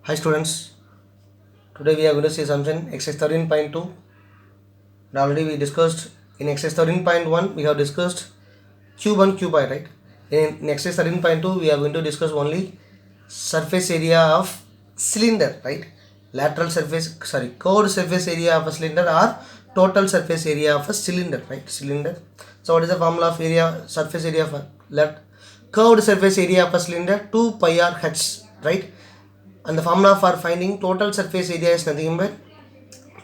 Hi students, today we are going to see something exercise 13.2. Already we discussed in exercise 13.1 we have discussed cube and cuboid, right? In exercise 13.2 we are going to discuss only surface area of cylinder, right? Curved surface area of a cylinder or total surface area of a cylinder, right? Cylinder. So what is the formula of surface area of a curved surface area of a cylinder? 2 pi r h, right? And the formula for finding total surface area is nothing but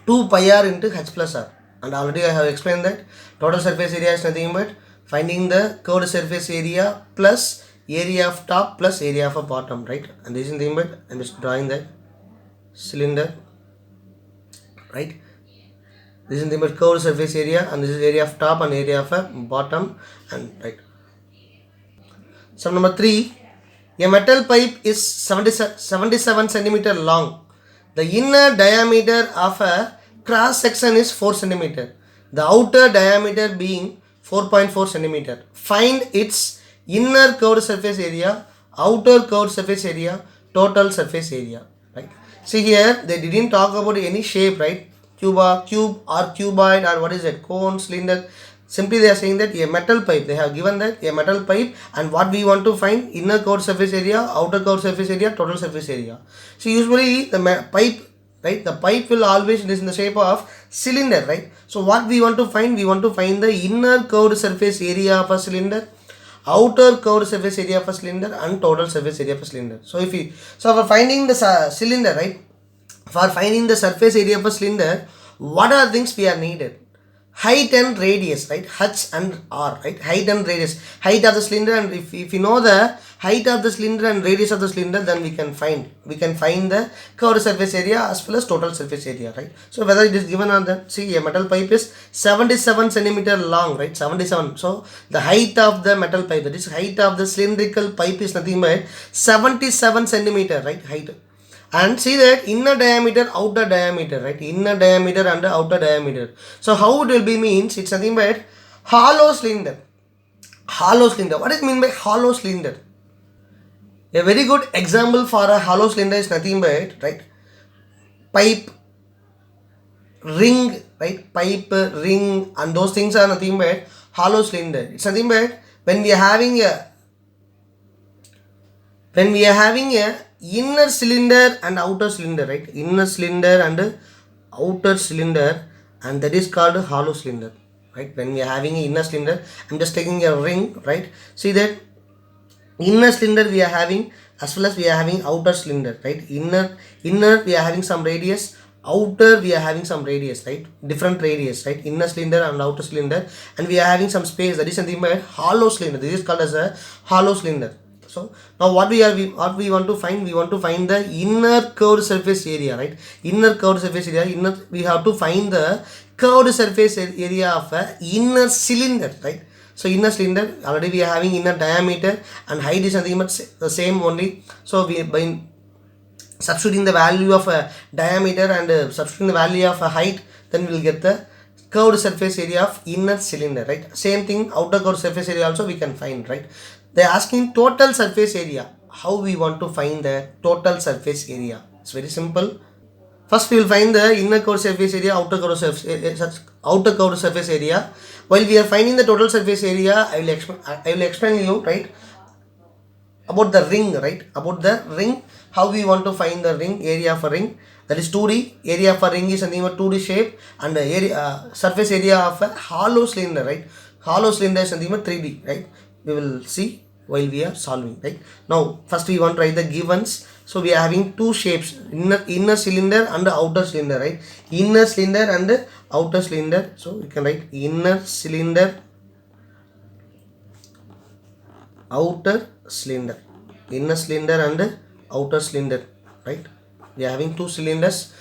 2 pi r into h plus r. And already I have explained that total surface area is nothing but finding the curved surface area plus area of top plus area of a bottom, right? And this is nothing but I'm just drawing that cylinder, right? This is nothing but curved surface area, and this is area of top and area of a bottom, and right. Sum number 3. A metal pipe is 77 centimeter long. The inner diameter of a cross section is 4 centimeter. The outer diameter being 4.4 centimeter. Find its inner curved surface area, outer curved surface area, total surface area. Right. See here, they didn't talk about any shape, right? Cube or cuboid or what is it? Cone, cylinder. Simply they are saying that a metal pipe, they have given that a metal pipe, and what we want to find: inner curved surface area, outer curved surface area, total surface area. So usually the pipe, right, the pipe will always is in the shape of cylinder, right? So what we want to find? We want to find the inner curved surface area of a cylinder, outer curved surface area of a cylinder, and total surface area of a cylinder. So for finding the cylinder, right, for finding the surface area of a cylinder, what are things we are needed? Height and radius, right? H and R, right? Height and radius. Height of the cylinder, and if you know the height of the cylinder and radius of the cylinder, then we can find the curved surface area as well as total surface area, right? So whether it is given on that, see, a metal pipe is 77 centimeter long, right? 77. So the height of the metal pipe, that is height of the cylindrical pipe, is nothing but 77 centimeter, right? Height. And see that inner diameter, outer diameter, right? Inner diameter and outer diameter. So how it will be means, it's nothing but hollow cylinder. Hollow cylinder. What is mean by hollow cylinder? A very good example for a hollow cylinder is nothing but, right, pipe, ring, right? Pipe, ring, and those things are nothing but hollow cylinder. It's nothing but when we are having a inner cylinder and outer cylinder, right? Inner cylinder and outer cylinder, and that is called hollow cylinder, right? When we are having an inner cylinder, I'm just taking a ring, right? See that inner cylinder we are having as well as we are having outer cylinder, right? Inner we are having some radius, outer we are having some radius, right? Different radius, right? Inner cylinder and outer cylinder, and we are having some space, that is something by hollow cylinder. This is called as a hollow cylinder. So now what we want to find? We want to find the inner curved surface area, right? Inner curved surface area. We have to find the curved surface area of a inner cylinder, right? So inner cylinder, already we are having inner diameter, and height is nothing but the same only. So we, by substituting the value of a diameter and substituting the value of a height, then we will get the curved surface area of inner cylinder, right? Same thing, outer curved surface area also we can find, right? They are asking total surface area. How we want to find the total surface area? It's very simple. First we will find the inner curved surface area, outer curved surface area. While we are finding the total surface area, I will explain you, right, about the ring, right? About the ring, how we want to find the ring, area of a ring. That is 2D. Area of a ring is something about 2D shape, and the area, surface area of a hollow cylinder, right? Hollow cylinder is something about 3D, right? We will see while we are solving, right? Now first we want to write the givens. So we are having two shapes, inner cylinder and outer cylinder, right? Inner cylinder and outer cylinder. So we can write inner cylinder, outer cylinder, inner cylinder and outer cylinder, right? We are having two cylinders,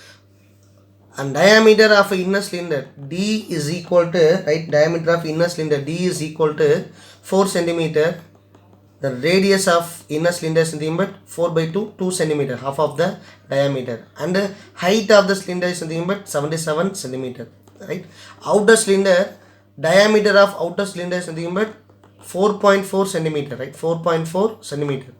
and diameter of inner cylinder D is equal to, right, diameter of inner cylinder D is equal to 4 centimeter. The radius of inner cylinder is nothing but 4 by 2 centimeter, half of the diameter, and the height of the cylinder is nothing but 77 centimeter, right? Outer cylinder, diameter of outer cylinder is nothing but 4.4 centimeter, right? 4.4 centimeter.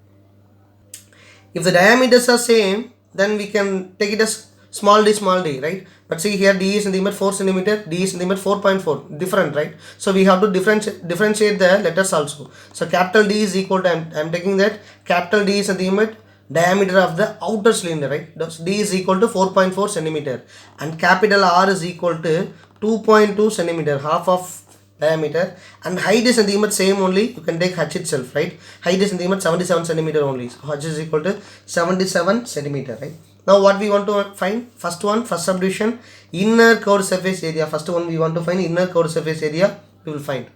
If the diameters are same, then we can take it as small d, right? But see here, d is nothing but 4 centimeter, d is nothing but 4.4, different, right? So we have to differentiate the letters also. So capital D is equal to, I'm taking that capital D is nothing but diameter of the outer cylinder, right? Thus d is equal to 4.4 centimeter, and capital R is equal to 2.2 centimeter, half of diameter, and height is nothing but same only. You can take h itself, right? Height is nothing but 77 centimeter only. So h is equal to 77 centimeter, right? Now what we want to find? First subdivision, inner curved surface area. First one we want to find inner curved surface area. We will find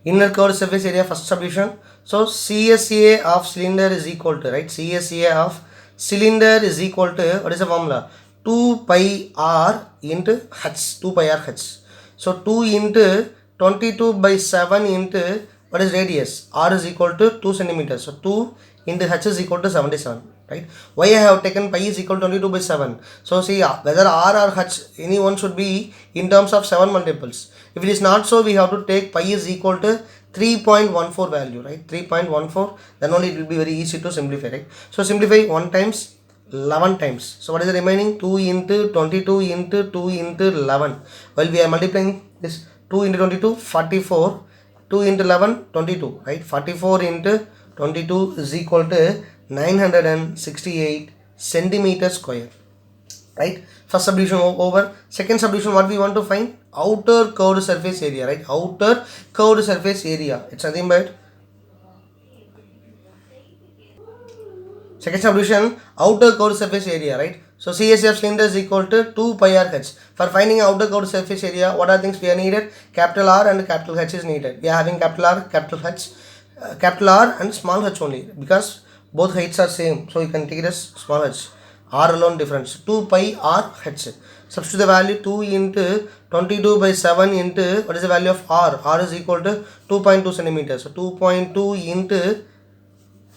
inner curved surface area, first subdivision. So CSA of cylinder is equal to, right? CSA of cylinder is equal to, what is the formula? 2 pi r into h, 2 pi r h. So 2 into 22 by 7 into, what is radius? R is equal to 2 centimeters. So 2 into h is equal to 77, right? Why I have taken pi is equal to 22 by 7. So see, whether r or h, any one should be in terms of 7 multiples. If it is not so, we have to take pi is equal to 3.14 value, right? 3.14, then only it will be very easy to simplify, right? So simplify 1 times 11 times. So what is the remaining? 2 into 22 into 2 into 11. Well, we are multiplying this 2 into 22, 44. 2 into 11, 22, right? 44 into 22 is equal to 968 centimeter square, right? First subdivision over. Second subdivision, what we want to find? Outer curved surface area, right? Outer curved surface area. It's nothing but second subdivision, outer curved surface area, right? So CSA of cylinder is equal to 2 pi r h. For finding outer curved surface area, what are things we are needed? Capital R and capital H is needed. We are having capital R, capital H, capital R and small h only, because both heights are same. So you can take it as small h. R alone difference. 2 pi r h. Substitute the value 2 into 22 by 7 into, what is the value of R? R is equal to 2.2 centimeters. So 2.2 into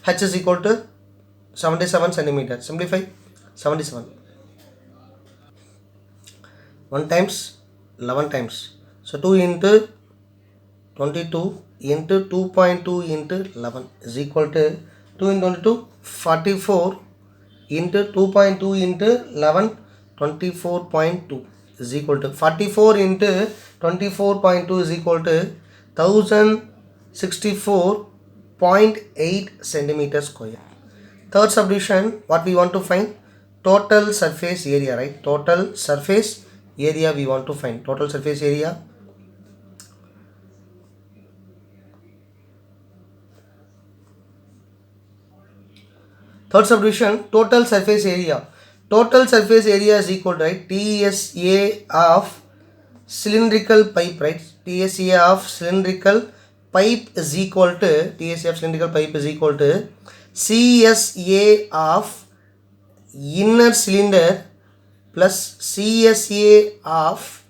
h is equal to 77 centimeters. Simplify 77. 1 times 11 times. So 2 into 22 into 2.2 into 11 is equal to 2 into 22, 44 into 2.2 into 11, 24.2 is equal to 44 into 24.2 is equal to 1064.8 centimeters square. Third subdivision, what we want to find? Total surface area, right? Total surface area we want to find. Total surface area. Third subdivision, total surface area. Total surface area is equal to, right? TSA of cylindrical pipe, right? TSA of cylindrical pipe is equal to, TSA of cylindrical pipe is equal to CSA of inner cylinder plus CSA of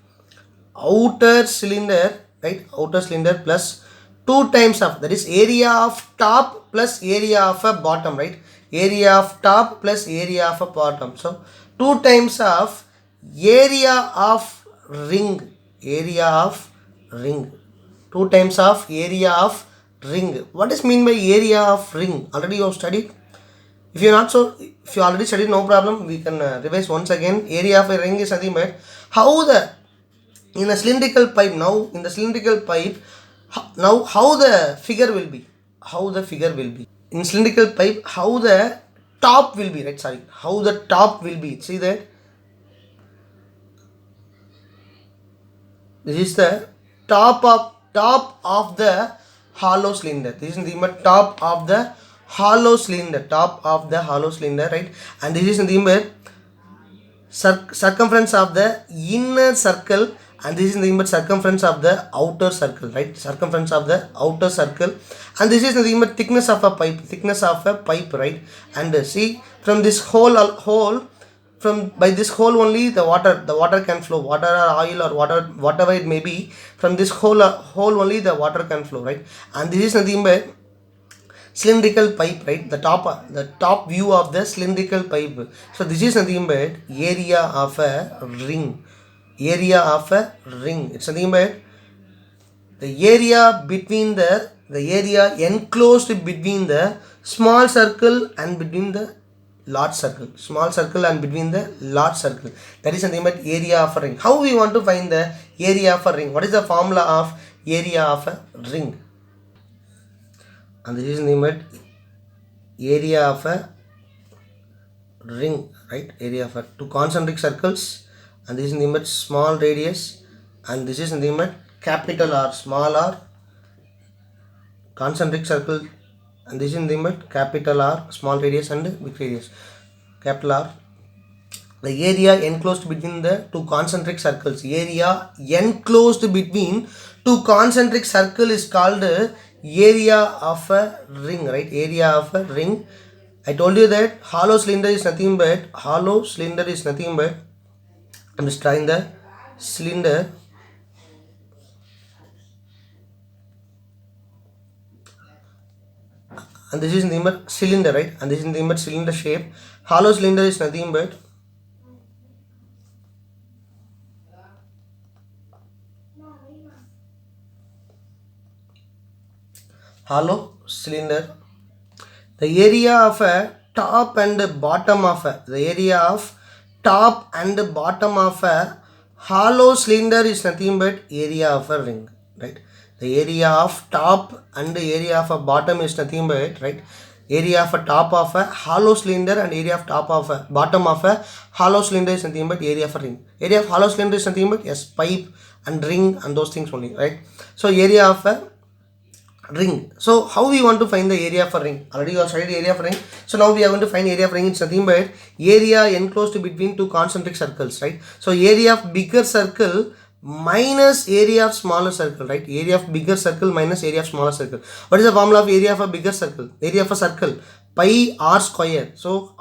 outer cylinder, right? Outer cylinder plus 2 times of, that is area of top plus area of a bottom, right? Area of top plus area of a bottom. So 2 times of area of ring, area of ring. 2 times of area of ring. What is mean by area of ring? Already you have studied. If you already studied, no problem. We can revise once again. Area of a ring is nothing but how the, in a cylindrical pipe, now in the cylindrical pipe, now how the figure will be. How the figure will be. In cylindrical pipe, how the top will be, right? Sorry. How the top will be. See that? This is the top of the hollow cylinder. This is the top of the hollow cylinder, right? And this is the circumference of the inner circle, and this is the circumference of the outer circle, right? Circumference of the outer circle, and this is the thickness of a pipe, right? And see, from this hole, from by this hole only the water can flow, water or oil or water, whatever it may be. From this hole only the water can flow, right? And this is nothing but cylindrical pipe, right? The top view of the cylindrical pipe. So this is nothing but area of a ring. It's nothing but the area between the area enclosed between the small circle and between the large circle, small circle and between the large circle. That is nothing but area of a ring. How we want to find the area of a ring? What is the formula of area of a ring? And this is nothing but area of a ring, right? Area of a two concentric circles, and this is nothing but small radius, and this is nothing but capital R, small r, concentric circle, and this is nothing but capital R, small radius and big radius, capital R. The area enclosed between the two concentric circles, area enclosed between two concentric circle is called area of a ring, right? Area of a ring. I told you that hollow cylinder is nothing but I'm just trying the cylinder, and this is nothing but cylinder, right? And this is nothing but cylinder shape. Hollow cylinder is nothing but hollow cylinder. The area of a top and bottom of a hollow cylinder is nothing but area of a ring, right? The area of top and area of a bottom is nothing but, right? Area of a top of a hollow cylinder and area of top of a bottom of a hollow cylinder is nothing but area of a ring. Area of hollow cylinder is nothing but, yes, pipe and ring and those things only, right? So area of a ring. So how we want to find the area of a ring? Already you have studied area of a ring. So now we are going to find area of a ring. It's nothing but area enclosed between two concentric circles, right? So area of bigger circle minus area of smaller circle, right? Area of bigger circle minus area of smaller circle. What is the formula of area of a bigger circle? Area of a circle, pi r square. So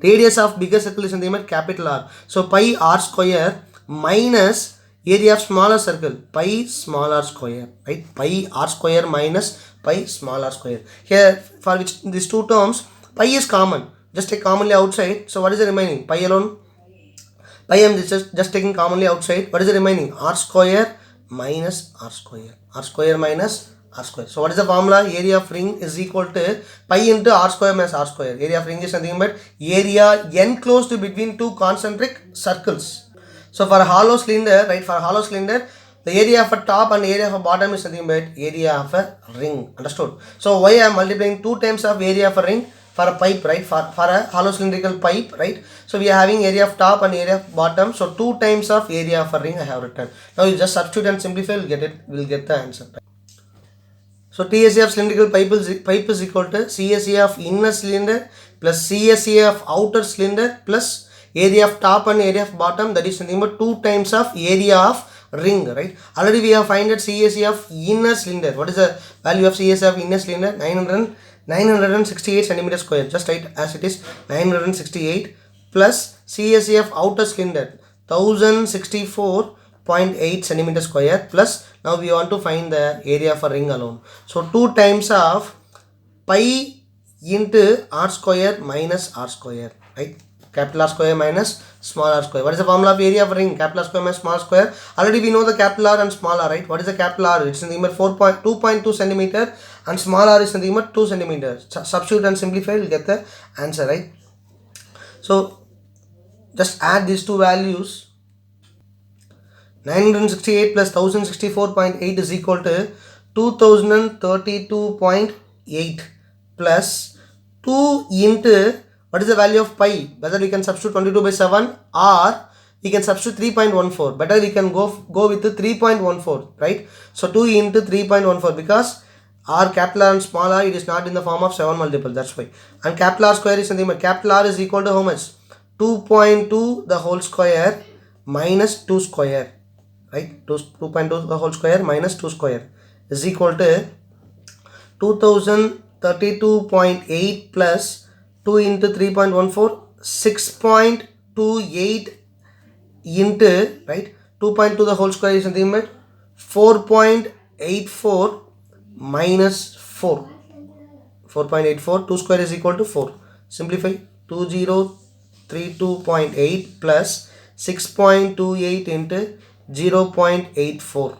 radius of bigger circle is nothing but capital R. So pi r square minus area of smaller circle, pi small r square, right? Pi r square minus pi small r square. Here for which these two terms, pi is common, just take commonly outside. So what is the remaining? Pi alone. Pi I am just taking commonly outside. What is the remaining? R square minus r square. R square minus r square. So what is the formula? Area of ring is equal to pi into r square minus r square. Area of ring is nothing but area enclosed between two concentric circles. So for a hollow cylinder, right, for a hollow cylinder, the area of a top and area of a bottom is nothing but area of a ring. Understood? So why I am multiplying 2 times of area of a ring for a pipe, right? For a hollow cylindrical pipe, right? So we are having area of top and area of bottom. So 2 times of area of a ring I have written. Now you just substitute and simplify, we'll get the answer. So TSA of cylindrical pipe is equal to CSA of inner cylinder plus CSA of outer cylinder plus area of top and area of bottom, that is nothing but 2 times of area of ring, right? Already we have found that CSA of inner cylinder. What is the value of CSA of inner cylinder? 968 centimeter square. Just write as it is, 968 plus CSA of outer cylinder 1064.8 centimeter square plus, now we want to find the area of a ring alone. So 2 times of pi into r square minus r square, right? Capital R square minus small r square. What is the formula of area of a ring? Capital R square minus small square. Already we know the capital R and small r, right? What is the capital R? It's nothing but 2.2 centimeter and small r is nothing but 2 centimeters. Substitute and simplify, we'll get the answer, right? So just add these two values. 968 plus 1064.8 is equal to 2032.8 plus 2 into, what is the value of pi? Whether we can substitute 22 by 7 or we can substitute 3.14. Better we can go with the 3.14, right? So 2 into 3.14, because r capital R and small r, it is not in the form of 7 multiple, that's why. And capital R square is nothing but capital R is equal to how much? 2.2 the whole square minus 2 square, right? 2.2 the whole square minus 2 square is equal to 2032.8 plus 2 into 3.14, 6.28 into, right, 2.2 the whole square is nothing but 4.84 minus 4. 4.84, 2 square is equal to 4. Simplify, 2032.8 plus 6.28 into 0.84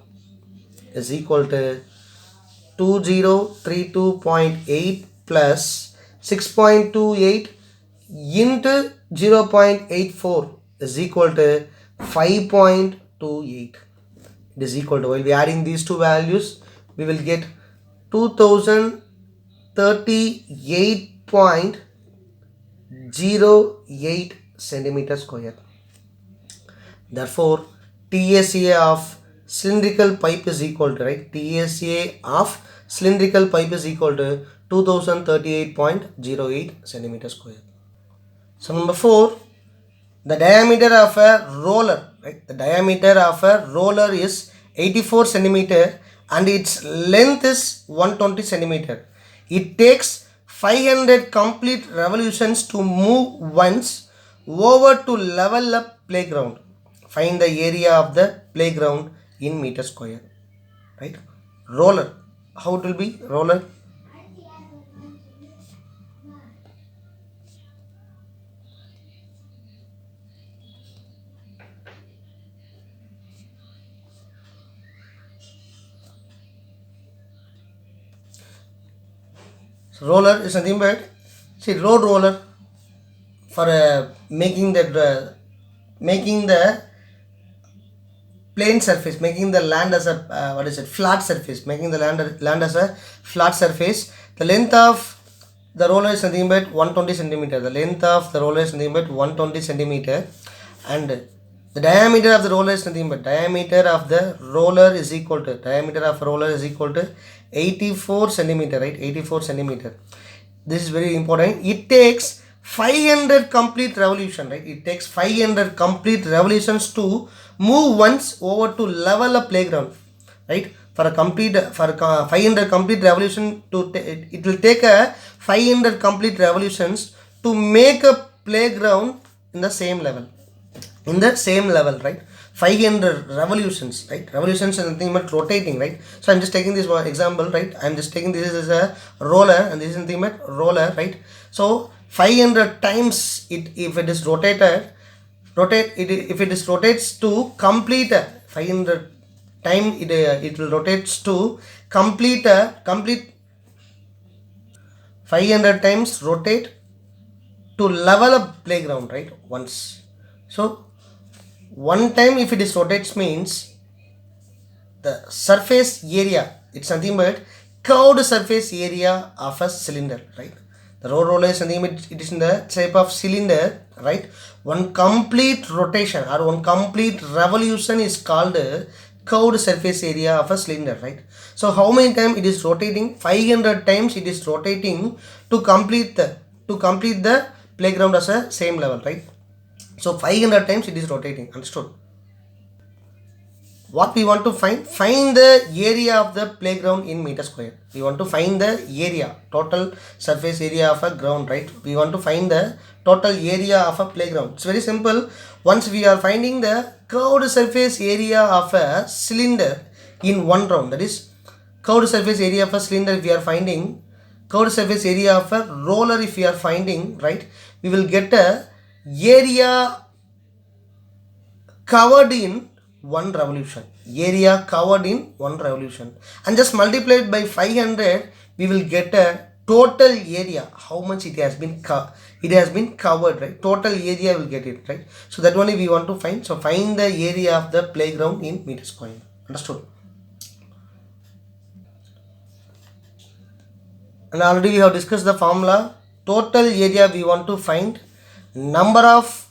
is equal to 2032.8 plus 6.28 into 0.84 is equal to 5.28. It is equal to, while we adding these two values, we will get 2038.08 centimeter square. Therefore, TSA of cylindrical pipe is equal to, right, TSA of cylindrical pipe is equal to 2038.08 centimeter square. So number 4, the diameter of a roller, right, the diameter of a roller is 84 centimeter and its length is 120 centimeter. It takes 500 complete revolutions to move once over to level up playground. Find the area of the playground in meter square, right? Roller, how it will be? Roller, so roller is nothing but, see, road roller for making the plane surface, making the land as a flat surface, making the land as a flat surface. The length of the roller is nothing but 120 centimeter. The length of the roller is nothing but 120 centimeter, and the diameter of the roller is nothing but, diameter of the roller is equal to 84 centimeter, right? 84 centimeter. This is very important. It takes 500 complete revolution, right? It takes 500 complete revolutions to move once over to level a playground, right? For a 500 complete revolution to it will take a 500 complete revolutions to make a playground in the same level, right? 500 revolutions, right? Revolutions is nothing but rotating, right? So I'm just taking this one example, right? I'm just taking this as a roller and this is nothing but roller, right? So 500 times it, if it is rotated, if it is rotates to complete 500 time, it will rotates to complete 500 times rotate to level up playground, right? Once. So one time if it is rotates means the surface area, it's nothing but curved surface area of a cylinder, right? The roller is nothing but, it is in the shape of cylinder, right? One complete rotation or one complete revolution is called curved surface area of a cylinder, right? So how many times it is rotating? 500 times it is rotating to complete the playground as a same level, right? So 500 times it is rotating. Understood? What we want to find the area of the playground in meter square. We want to find the area, total surface area of a ground, right? We want to find the total area of a playground. It's very simple. Once we are finding the curved surface area of a cylinder in one round, that is curved surface area of a cylinder, if we are finding curved surface area of a roller, if we are finding, right, we will get a area covered in one revolution, area covered in one revolution, and just multiplied by 500, we will get a total area, how much it has been covered, right? Total area will get it, right? So that only we want to find. So find the area of the playground in meter square. Understood? And already we have discussed the formula. Total area we want to find number of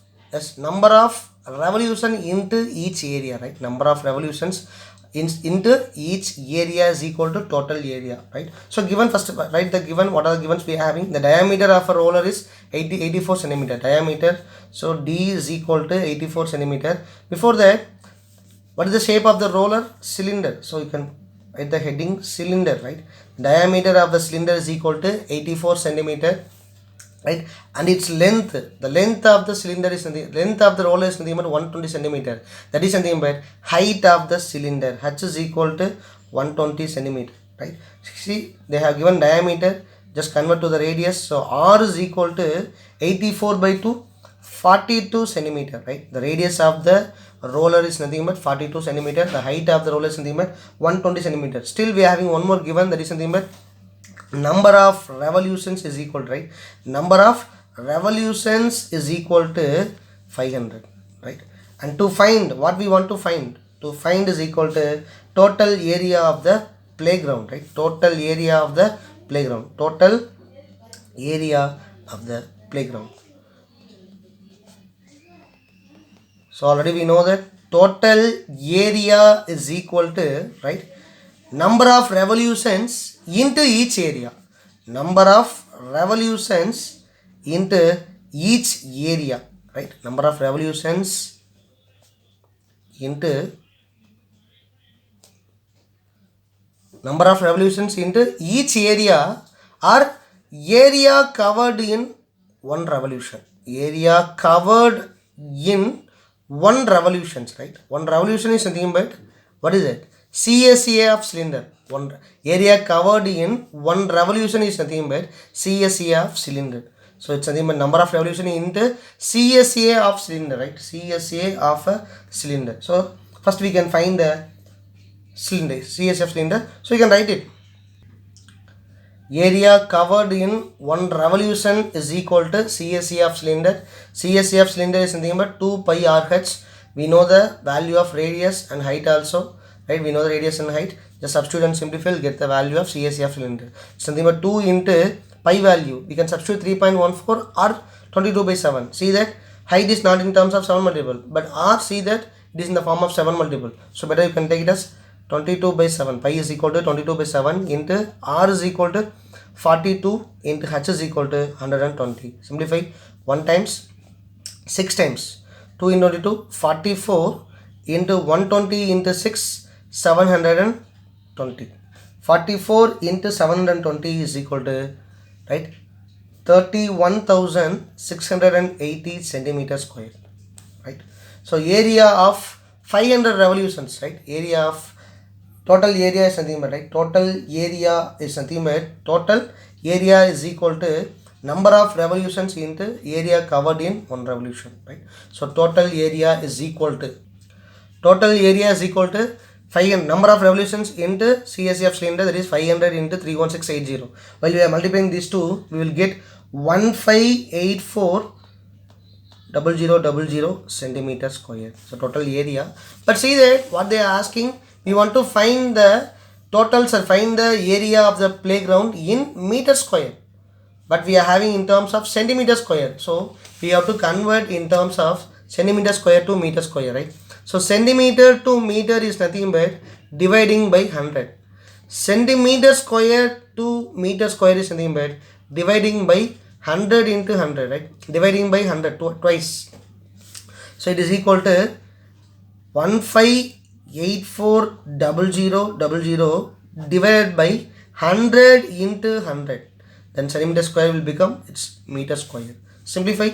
revolution into each area, right? Number of revolutions into each area is equal to total area, right? So given, first write the given, what are the givens we are having? The diameter of a roller is 84 centimeter diameter, so D is equal to 84 centimeter. Before that, what is the shape of the roller? Cylinder. So you can write the heading cylinder, right? Diameter of the cylinder is equal to 84 centimeter, right? And its length, the length of the cylinder is nothing, length of the roller is nothing but 120 centimeter. That is nothing but height of the cylinder, h is equal to 120 centimeter, right? See, they have given diameter, just convert to the radius. So r is equal to 84 by 2, 42 centimeter, right? The radius of the roller is nothing but 42 centimeter. The height of the roller is nothing but 120 centimeter. Still we are having one more given, that is nothing but number of revolutions is equal, right? Number of revolutions is equal to 500, right? And to find what we want to find is equal to total area of the playground, right? Total area of the playground. Total area of the playground. So already we know that total area is equal to, right, number of revolutions into each area. Number of revolutions into each area, right? Number of revolutions into each area or area covered in one revolution. Area covered in one revolutions, right? One revolution is nothing but, what is it? CSA of cylinder. One area covered in one revolution is nothing but CSA of cylinder. So it's nothing but number of revolution into CSA of cylinder, right? CSA of a cylinder. So first we can find the cylinder, CSA of cylinder. So you can write it. Area covered in one revolution is equal to CSA of cylinder. CSA of cylinder is nothing but 2 pi RH. We know the value of radius and height also, right? We know the radius and height. Just substitute and simplify, we'll get the value of CSA of cylinder. It's nothing but 2 into pi value. We can substitute 3.14 or 22 by 7. See that height is not in terms of 7 multiple, but R, see that it is in the form of 7 multiple. So better you can take it as 22 by 7. Pi is equal to 22 by 7 into R is equal to 42 into H is equal to 120. Simplify 1 times 6 times 2 into 22, 44 into 120 into 6, 720. 44 into 720 is equal to, right, 31,680 centimeters square, right? So area of 500 revolutions, right? Area of total area is nothing but, right? Total area is nothing but, total area is equal to number of revolutions into area covered in one revolution, right? So total area is equal to 500 number of revolutions into CSA of cylinder, that is 500 into 31680. While we are multiplying these two, we will get 1584,000 centimeters square. So total area. But see that what they are asking, we want to find the totals or find the area of the playground in meter square, but we are having in terms of centimeter square. So we have to convert in terms of centimeter square to meter square, right? So centimeter to meter is nothing but dividing by 100. Centimeter square to meter square is nothing but dividing by 100 into 100, right? Dividing by 100 twice. So it is equal to 1584,000 divided by 100 into 100. Then centimeter square will become its meter square. Simplify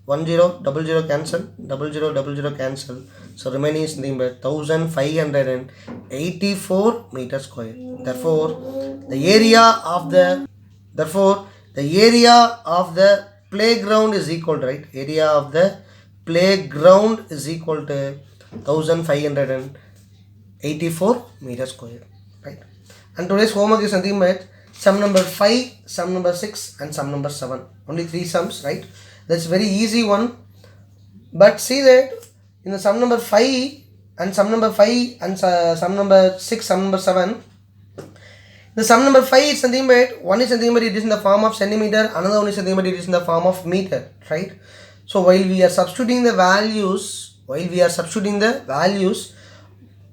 10 00 cancel, 00 cancel. So remaining is nothing but 1584 meter square. Therefore the area of the playground is equal to, right? Area of the playground is equal to 1584 meter square, right? And today's homework is nothing but sum number 5, sum number 6 and sum number 7. Only 3 sums, right? That's very easy one. But see that in the sum number 5 and sum number 5 and sum number 6, sum number 7, the sum number 5 is nothing but, one is nothing but it is in the form of centimeter, another one is nothing but it is in the form of meter, right? So while we are substituting the values,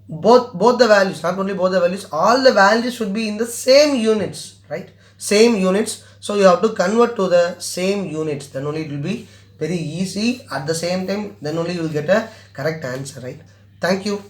both the values, not only both the values, all the values should be in the same units, right? Same units. So you have to convert to the same units, then only it will be very easy. At the same time, then only you will get a correct answer, right? Thank you.